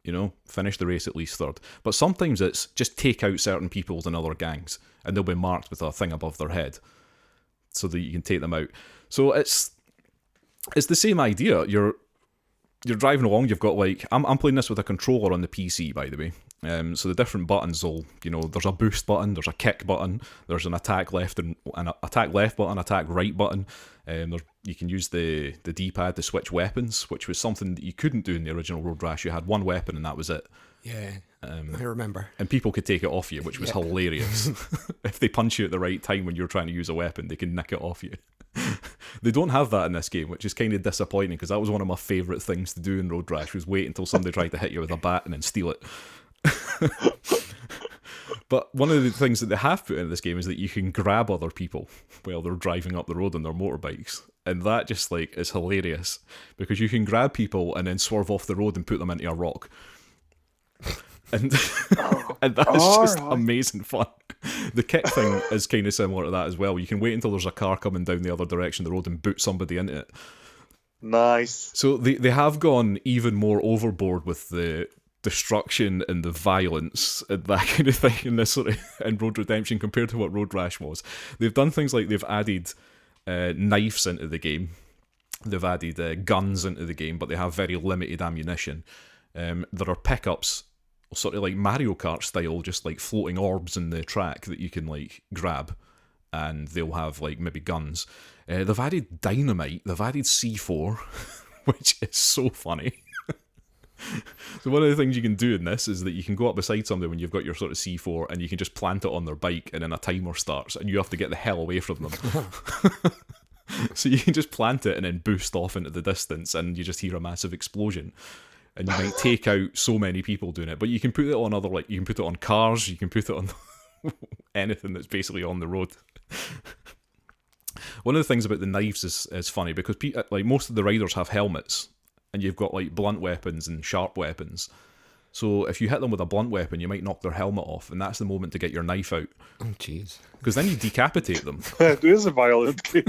You know, finish the race at least third. But sometimes it's just take out certain peoples and other gangs, and they'll be marked with a thing above their head so that you can take them out. So it's the same idea. You're driving along, you've got like, I'm playing this with a controller on the PC, by the way. So the different buttons will, you know, there's a boost button, there's a kick button, there's an attack left and an attack left button, attack right button. You can use the D-pad to switch weapons, which was something that you couldn't do in the original Road Rash. You had one weapon and that was it. Yeah, I remember. And people could take it off you, which was hilarious. If they punch you at the right time when you're trying to use a weapon, they can nick it off you. They don't have that in this game, which is kind of disappointing, because that was one of my favourite things to do in Road Rash, was wait until somebody tried to hit you with a bat and then steal it. But one of the things that they have put in this game is that you can grab other people while they're driving up the road on their motorbikes. And that just like is hilarious because you can grab people and then swerve off the road and put them into a rock. And and that is just amazing fun. The kick thing is kind of similar to that as well. You can wait until there's a car coming down the other direction of the road and boot somebody into it. Nice. So they have gone even more overboard with the destruction and the violence and that kind of thing in this sort of in Road Redemption compared to what Road Rash was. They've done things like they've added knives into the game. They've added guns into the game, but they have very limited ammunition. There are pickups, sort of like Mario Kart style, just like floating orbs in the track that you can like grab, and they'll have like maybe guns. They've added dynamite, they've added C4, which is so funny. So one of the things you can do in this is that you can go up beside somebody when you've got your sort of C4 and you can just plant it on their bike and then a timer starts and you have to get the hell away from them. So you can just plant it and then boost off into the distance and you just hear a massive explosion. And you might take out so many people doing it. But you can put it on other, like, you can put it on cars, you can put it on anything that's basically on the road. One of the things about the knives is funny because like most of the riders have helmets and you've got like blunt weapons and sharp weapons. So if you hit them with a blunt weapon, you might knock their helmet off, and that's the moment to get your knife out. Oh, jeez. Because then you decapitate them. It is a violent game.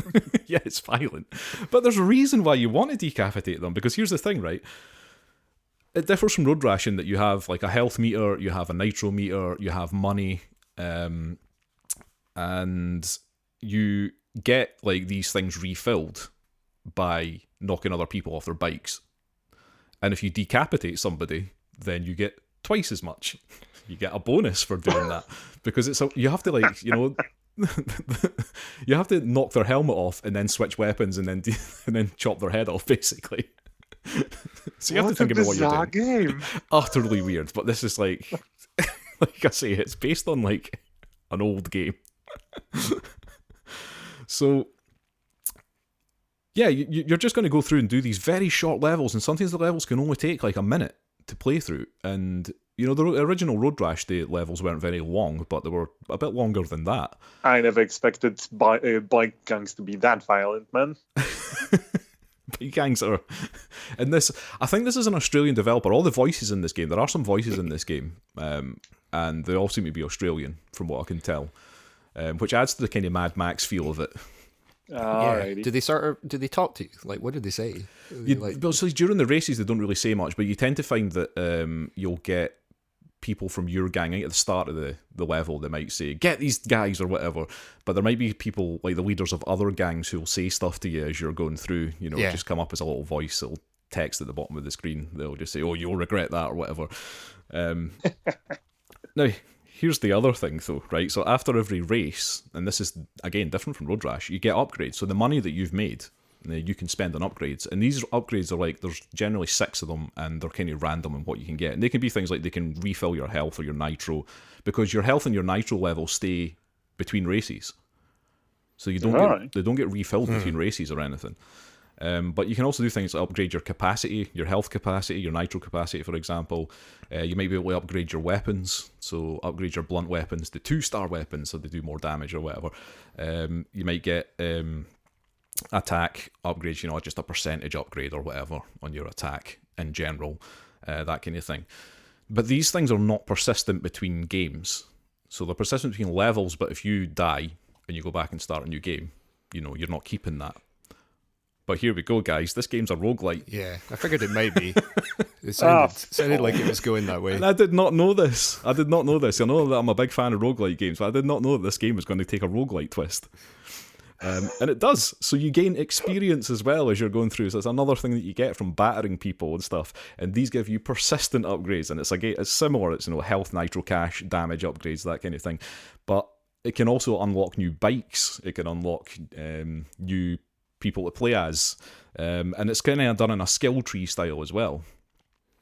Yeah, it's violent. But there's a reason why you want to decapitate them, because here's the thing, right? It differs from Road Rash in that you have like a health meter, you have a nitro meter, you have money, and you get like these things refilled by knocking other people off their bikes. And if you decapitate somebody, then you get twice as much. You get a bonus for doing that because you have to like, you know, you have to knock their helmet off and then switch weapons and then chop their head off basically. So you have to think about what you're doing. Game. Utterly weird, but this is like I say, it's based on like an old game. So yeah, you're just going to go through and do these very short levels, and sometimes the levels can only take like a minute to play through. And you know, the original Road Rash day levels weren't very long, but they were a bit longer than that. I never expected bike gangs to be that violent, man. Bike gangs are in this. I think this is an Australian developer. All the voices in this game, there are some voices in this game, and they all seem to be Australian, from what I can tell, which adds to the kind of Mad Max feel of it. Alrighty. Do they talk to you? Like, what did they say? So during the races, they don't really say much, but you tend to find that you'll get people from your gang at the start of the level. They might say, "Get these guys" or whatever. But there might be people like the leaders of other gangs who will say stuff to you as you're going through. You know, just come up as a little voice. It'll text at the bottom of the screen. They'll just say, "Oh, you'll regret that" or whatever. Now, here's the other thing, though, right? So after every race, and this is, again, different from Road Rash, you get upgrades. So the money that you've made, you can spend on upgrades. And these upgrades are like, there's generally 6 of them, and they're kind of random in what you can get. And they can be things like they can refill your health or your nitro, because your health and your nitro levels stay between races. So you they don't get refilled between races or anything. But you can also do things like upgrade your capacity, your health capacity, your nitro capacity, for example. You might be able to upgrade your weapons, so upgrade your blunt weapons to 2-star weapons so they do more damage or whatever. You might get attack upgrades, you know, just a percentage upgrade or whatever on your attack in general, that kind of thing. But these things are not persistent between games. So they're persistent between levels, but if you die and you go back and start a new game, you know, you're not keeping that. But here we go, guys. This game's a roguelite. Yeah, I figured it might be. It sounded like it was going that way. And I did not know this. I know that I'm a big fan of roguelite games, but I did not know that this game was going to take a roguelite twist. And it does. So you gain experience as well as you're going through. So it's another thing that you get from battering people and stuff. And these give you persistent upgrades. And it's similar. It's, you know, health, nitro, cash, damage upgrades, that kind of thing. But it can also unlock new bikes. It can unlock new people to play as, and it's kind of done in a skill tree style as well.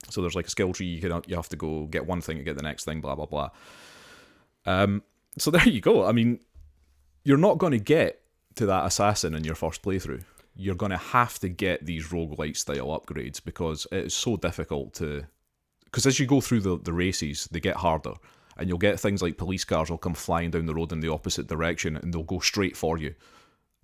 So there's like a skill tree, you have to go get one thing to get the next thing, blah blah blah. So there you go. I mean, you're not going to get to that assassin in your first playthrough. You're going to have to get these roguelite style upgrades because it is so difficult to. Because as you go through the races, they get harder. and you'll get things like police cars will come flying down the road in the opposite direction, and they'll go straight for you.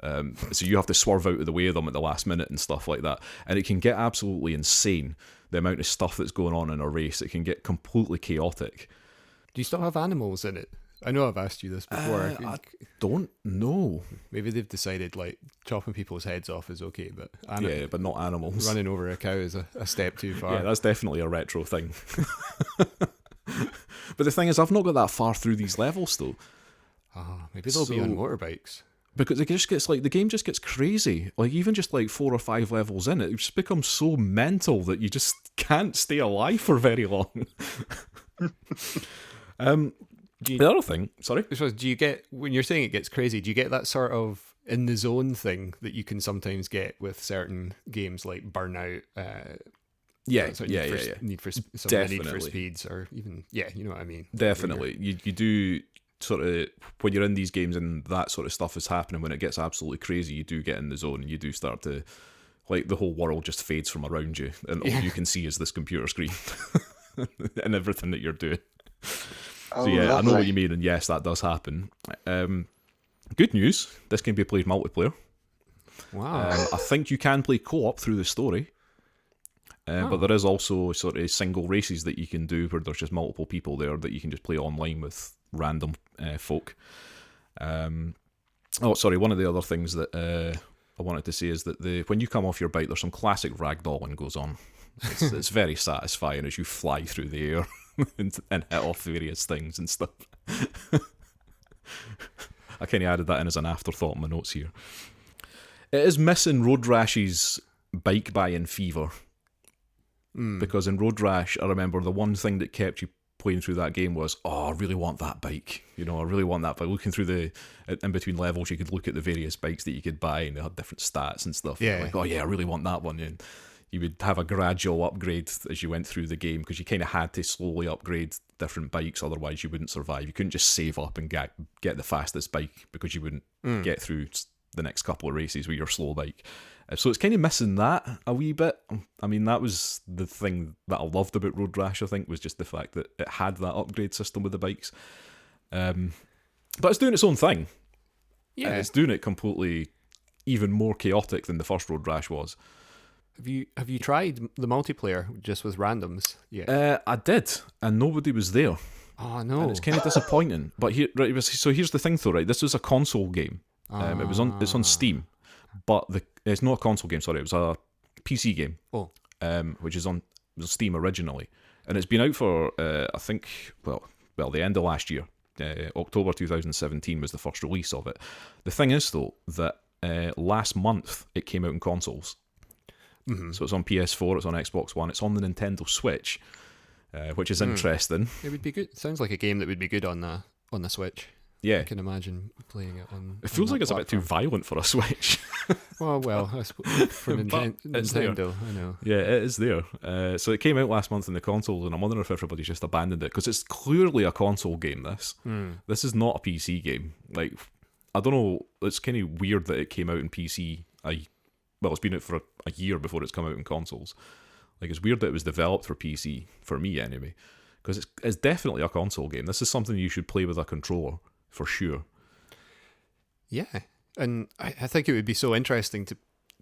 So you have to swerve out of the way of them at the last minute and stuff like that. And it can get absolutely insane, the amount of stuff that's going on in a race. It can get completely chaotic. Do you still have animals in it? I know I've asked you this before. I don't know. Maybe they've decided like chopping people's heads off is okay, but but not animals. Running over a cow is a step too far. Yeah, that's definitely a retro thing. But the thing is, I've not got that far through these levels though. Maybe they'll be on motorbikes. Because it just gets like, the game just gets crazy. Like, even just like 4 or 5 levels in, it just becomes so mental that you just can't stay alive for very long. The other thing, sorry? So do you get, when you're saying it gets crazy, do you get that sort of in the zone thing that you can sometimes get with certain games like Burnout? Need for Speeds, or even, you know what I mean? Definitely. You do sort of, when you're in these games and that sort of stuff is happening, when it gets absolutely crazy, you do get in the zone and you do start to, like, the whole world just fades from around you and all you can see is this computer screen and everything that you're doing. So yeah, lovely. I know what you mean, and yes, that does happen. Good news, this can be played multiplayer. Wow. I think you can play co-op through the story. But there is also sort of single races that you can do where there's just multiple people there that you can just play online with random folk. One of the other things that I wanted to say is that when you come off your bike, there's some classic ragdolling goes on. It's very satisfying as you fly through the air and hit off various things and stuff. I kind of added that in as an afterthought in my notes here. It is missing Road Rash's bike buying fever. Because in Road Rash, I remember the one thing that kept you playing through that game was, I really want that bike. I really want that bike. Looking through in between levels, you could look at the various bikes that you could buy, and they had different stats and stuff. Yeah. Like, I really want that one. And you would have a gradual upgrade as you went through the game, because you kind of had to slowly upgrade different bikes, otherwise you wouldn't survive. You couldn't just save up and get the fastest bike, because you wouldn't get through the next couple of races with your slow bike. So it's kind of missing that a wee bit. I mean, that was the thing that I loved about Road Rash, I think, was just the fact that it had that upgrade system with the bikes. But it's doing its own thing. Yeah. And it's doing it completely even more chaotic than the first Road Rash was. Have you tried the multiplayer just with randoms? Yeah. I did, and nobody was there. Oh, no. And it's kind of disappointing. But so here's the thing though, right? This was a console game. It's on Steam. But it's not a console game, sorry, it was a PC game, which is on Steam originally. And it's been out for, I think, the end of last year. October 2017 was the first release of it. The thing is, though, that last month it came out in consoles. Mm-hmm. So it's on PS4, it's on Xbox One, it's on the Nintendo Switch, which is interesting. It would be good. Sounds like a game that would be good on the Switch. Yeah. I can imagine playing it on. It feels like it's platform. A bit too violent for a Switch. well, I suppose for Nintendo, I know. Yeah, it is there. So it came out last month in the consoles, and I'm wondering if everybody's just abandoned it, because it's clearly a console game, This is not a PC game. Like, I don't know, it's kind of weird that it came out in PC. It's been out for a year before it's come out in consoles. Like, it's weird that it was developed for PC, for me anyway, because it's definitely a console game. This is something you should play with a controller. For sure. Yeah, and I think it would be so interesting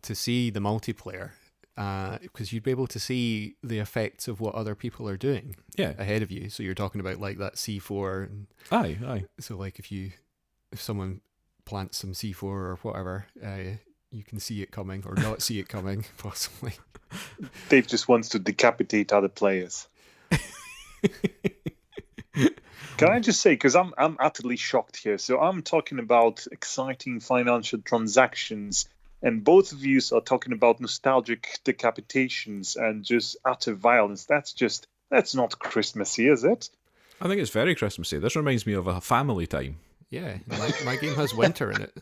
to see the multiplayer, because you'd be able to see the effects of what other people are doing ahead of you. So you're talking about like that C4. And aye. So like if someone plants some C4 or whatever, you can see it coming or not see it coming, possibly. Dave just wants to decapitate other players. Can I just say, because I'm utterly shocked here. So I'm talking about exciting financial transactions, and both of you are talking about nostalgic decapitations and just utter violence. That's not Christmassy, is it? I think it's very Christmassy. This reminds me of a family time. Yeah, my game has winter in it.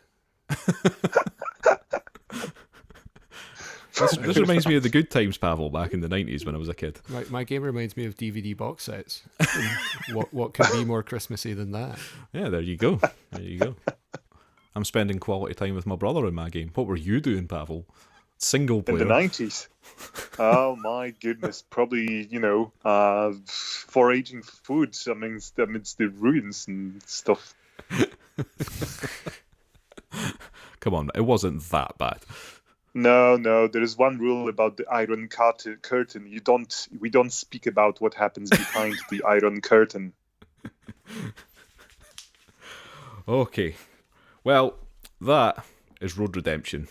This reminds me of the good times, Pawel, back in the 90s when I was a kid. My game reminds me of DVD box sets. What could be more Christmassy than that? Yeah, there you go. I'm spending quality time with my brother in my game. What were you doing, Pawel? Single player. In the 90s. Oh my goodness. Probably, foraging for food amidst the ruins and stuff. Come on, it wasn't that bad. No. There is one rule about the Iron Curtain. We don't speak about what happens behind the Iron Curtain. Okay. Well, that is Road Redemption.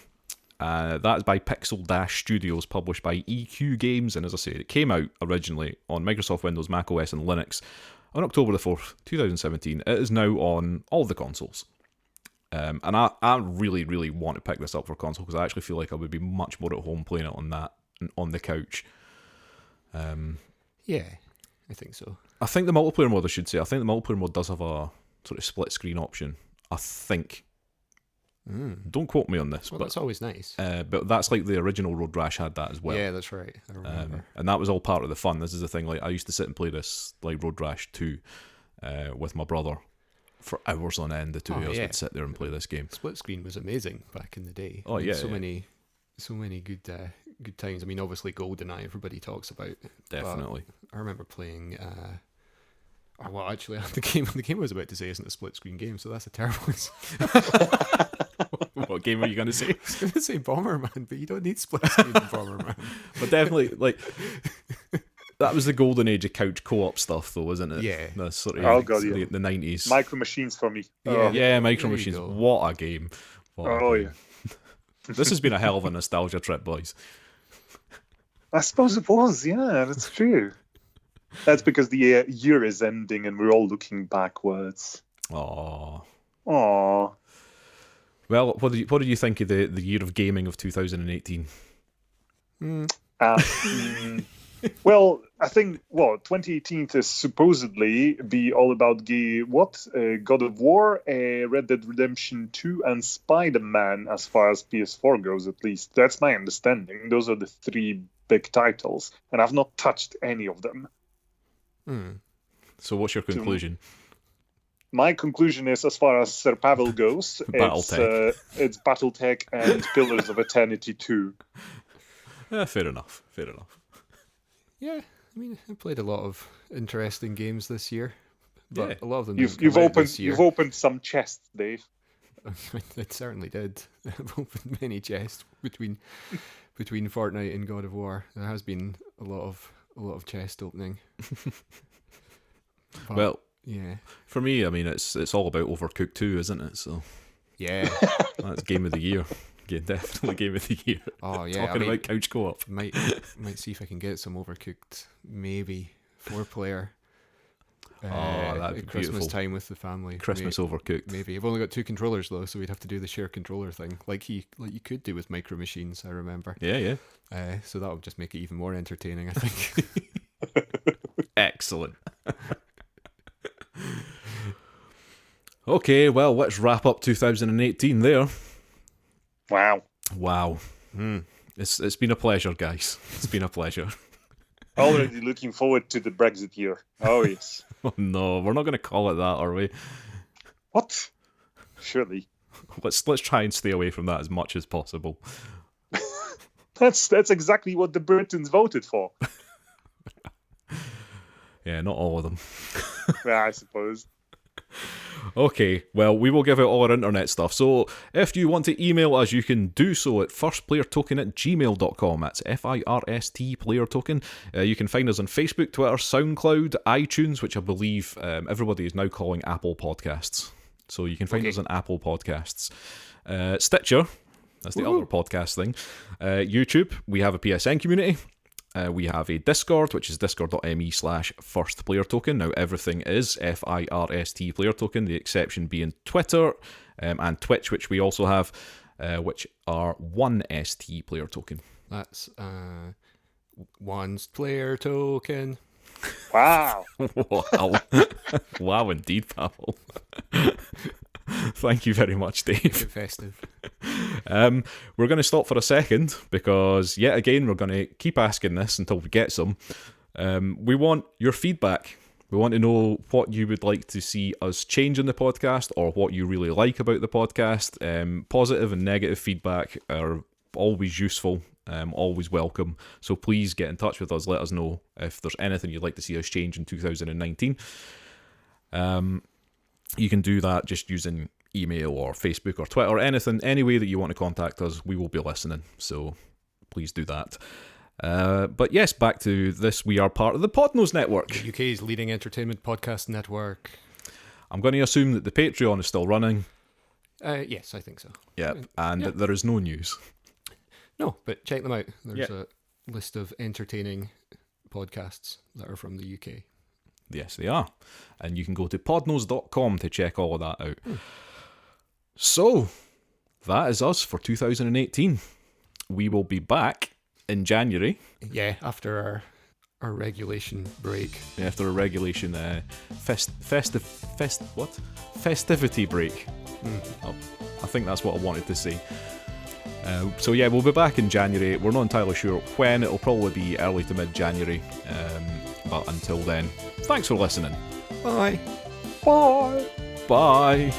That is by Pixel Dash Studios, published by EQ Games, and as I say, it came out originally on Microsoft Windows, Mac OS, and Linux on October the 4th, 2017. It is now on all the consoles. And I really, really want to pick this up for console, because I actually feel like I would be much more at home playing it on the couch. Yeah, I think so. I think the multiplayer mode, does have a sort of split screen option. I think. Don't quote me on this. Well, but that's always nice. But that's like the original Road Rash had that as well. Yeah, that's right. I remember. And that was all part of the fun. This is the thing. Like, I used to sit and play this, like Road Rash 2, with my brother for hours on end. The two of us would sit there and play this game. Split screen was amazing back in the day. Oh yeah, so many good times. I mean, obviously GoldenEye, everybody talks about. Definitely. I remember playing. Well, actually, the game I was about to say isn't a split screen game, so that's a terrible. What game are you going to say? I was going to say Bomberman, but you don't need split screen in Bomberman. But definitely, like, that was the golden age of couch co-op stuff, though, wasn't it? Yeah. The sort of the 90s. Micro Machines for me. Yeah, Micro Machines. What a game. Yeah. This has been a hell of a nostalgia trip, boys. I suppose it was, yeah, that's true. That's because the year is ending and we're all looking backwards. Aww. Well, what did you think of the year of gaming of 2018? Well, I think 2018 is supposedly be all about God of War, Red Dead Redemption 2, and Spider-Man, as far as PS4 goes, at least. That's my understanding. Those are the three big titles, and I've not touched any of them. So what's your conclusion? My conclusion is, as far as Sir Pawel goes, it's Battletech and Pillars of Eternity 2. Fair enough. Yeah, I mean, I played a lot of interesting games this year, but a lot of them you've opened some chests, Dave. I certainly did. I've opened many chests between Fortnite and God of War. There has been a lot of chest opening. But, well, yeah. For me, I mean, it's all about Overcooked 2, isn't it? So yeah, that's game of the year. Yeah, definitely game of the year. Oh yeah, Talking about couch co-op. Might see if I can get some Overcooked, maybe 4-player. That'd be Christmas beautiful. time with the family. Christmas Overcooked. Maybe I've only got 2 controllers though, so we'd have to do the share controller thing, like you could do with Micro Machines. I remember. Yeah. So that would just make it even more entertaining, I think. Excellent. Okay, well, let's wrap up 2018 there. Wow. It's been a pleasure, guys. It's been a pleasure. Already looking forward to the Brexit year. Oh, yes. Oh, no, we're not going to call it that, are we? What? Surely. Let's try and stay away from that as much as possible. That's exactly what the Britons voted for. Yeah, not all of them. Yeah, I suppose. Okay, well, we will give out all our internet stuff. So if you want to email us, you can do so at firstplayertoken@gmail.com. That's FIRST Player Token. You can find us on Facebook, Twitter, SoundCloud, iTunes, which I believe everybody is now calling Apple Podcasts. So you can find us on Apple Podcasts. Stitcher, that's the other podcast thing. YouTube, we have a PSN community. We have a Discord, which is discord.me/firstplayertoken. Now, everything is FIRST Player Token, the exception being Twitter and Twitch, which we also have, which are 1ST Player Token. That's one's player token. Wow. Wow. Wow, indeed, Pawel. Thank you very much, Dave. Get festive. We're going to stop for a second because, yet again, we're going to keep asking this until we get some. We want your feedback. We want to know what you would like to see us change in the podcast or what you really like about the podcast. Positive and negative feedback are always useful, always welcome. So please get in touch with us. Let us know if there's anything you'd like to see us change in 2019. You can do that just using email or Facebook or Twitter or anything, any way that you want to contact us. We will be listening, so please do that. But yes, back to this. We are part of the Podnose Network, The UK's leading entertainment podcast network. I'm going to assume that the Patreon is still running. Yes, I think so. Yep, and that there is no news. No, but check them out. There's a list of entertaining podcasts that are from the UK. Yes, they are. And you can go to podnose.com to check all of that out. So, that is us for 2018. We will be back in January. Yeah, after our regulation break. After a regulation festivity break. Oh, I think that's what I wanted to say. So yeah, we'll be back in January. We're not entirely sure when. It'll probably be early to mid-January. But until then, thanks for listening. Bye. Bye. Bye.